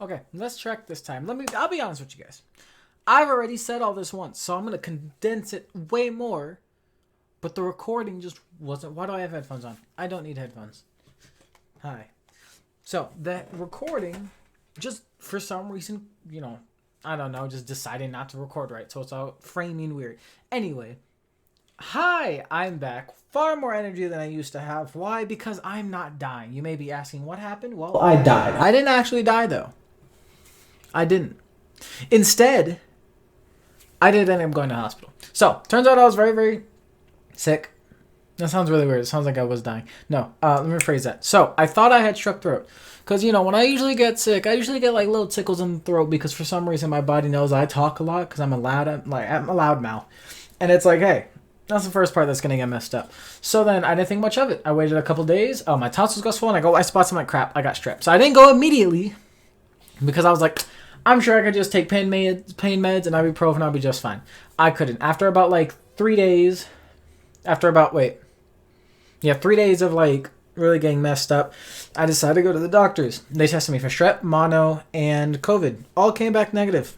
Okay, let's track this time. I'll be honest with you guys. I've already said all this once, so I'm gonna condense it way more. But the recording just wasn't. Why do I have headphones on? I don't need headphones. Hi. So the recording, just for some reason, I don't know, just decided not to record right. So it's all framing weird. Anyway, hi, I'm back. Far more energy than I used to have. Why? Because I'm not dying. You may be asking what happened. Well, I died. I didn't actually die though. I didn't. Instead, I did end up going to the hospital. So turns out I was very, very sick. That sounds really weird. It sounds like I was dying. No, let me rephrase that. So I thought I had strep throat. Because, when I usually get sick, I usually get like little tickles in the throat because for some reason my body knows I talk a lot because I'm a loud mouth. And it's like, hey, that's the first part that's going to get messed up. So then I didn't think much of it. I waited a couple days. Oh, my tonsils got swollen. I spots. I'm like, crap, I got strep. So I didn't go immediately because I was like, I'm sure I could just take pain meds and ibuprofen. I'll be just fine. I couldn't. After about like 3 days, 3 days of like really getting messed up, I decided to go to the doctors. They tested me for strep, mono, and COVID. All came back negative.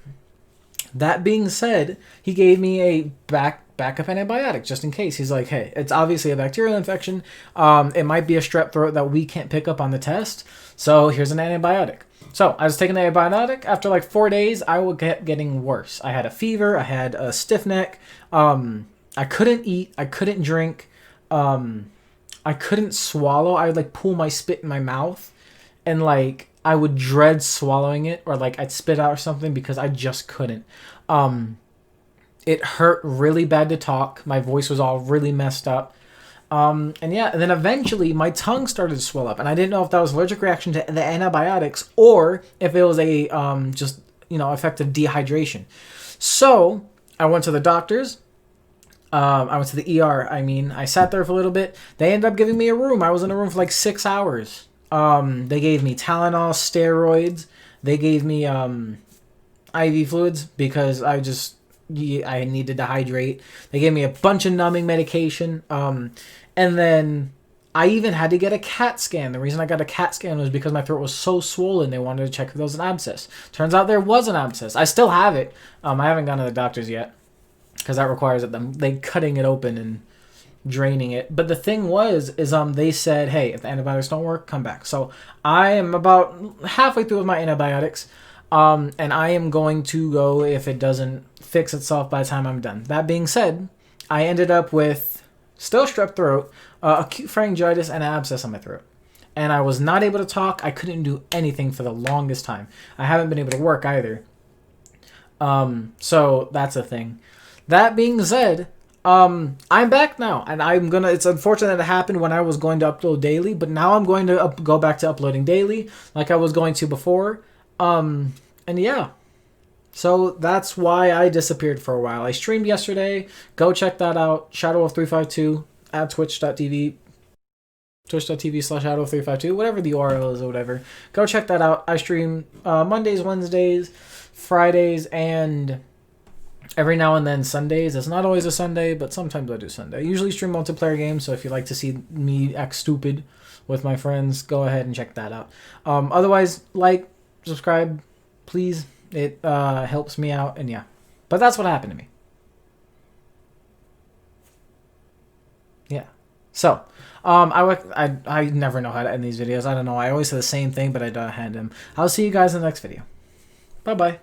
That being said, he gave me a backup antibiotic just in case. He's like, hey, it's obviously a bacterial infection. It might be a strep throat that we can't pick up on the test. So here's an antibiotic. So I was taking the antibiotic. After like 4 days, I was getting worse. I had a fever. I had a stiff neck. I couldn't eat. I couldn't drink. I couldn't swallow. I would like pull my spit in my mouth, and like I would dread swallowing it, or like I'd spit out or something because I just couldn't. It hurt really bad to talk. My voice was all really messed up. And then eventually my tongue started to swell up, and I didn't know if that was allergic reaction to the antibiotics or if it was a effective dehydration. So I went to the doctors. I went to the ER. I sat there for a little bit. They ended up giving me a room. I was in a room for like 6 hours. They gave me Tylenol, steroids. They gave me IV fluids because I needed to hydrate. They gave me a bunch of numbing medication. And then I even had to get a CAT scan. The reason I got a CAT scan was because my throat was so swollen. They wanted to check if there was an abscess. Turns out there was an abscess. I still have it. I haven't gone to the doctors yet because that requires they cutting it open and draining it. But the thing is they said, hey, if the antibiotics don't work, come back. So I am about halfway through with my antibiotics. And I am going to go if it doesn't fix itself by the time I'm done. That being said, I ended up with still strep throat, acute pharyngitis, and an abscess on my throat. And I was not able to talk. I couldn't do anything for the longest time. I haven't been able to work either. So that's a thing. That being said, I'm back now, and it's unfortunate that it happened when I was going to upload daily, but now I'm going to go back to uploading daily like I was going to before. And yeah, so that's why I disappeared for a while. I streamed yesterday. Go check that out. Shadow352 at twitch.tv twitch.tv/Shadow352, whatever the URL is or whatever. Go check that out. I stream Mondays, Wednesdays, Fridays, and every now and then Sundays. It's not always a Sunday, but sometimes I do Sunday. I usually stream multiplayer games, so if you like to see me act stupid with my friends, go ahead and check that out. Otherwise, like, subscribe, please. It helps me out, and yeah. But that's what happened to me. Yeah. So, I never know how to end these videos. I don't know. I always say the same thing, but I don't hand them. I'll see you guys in the next video. Bye-bye.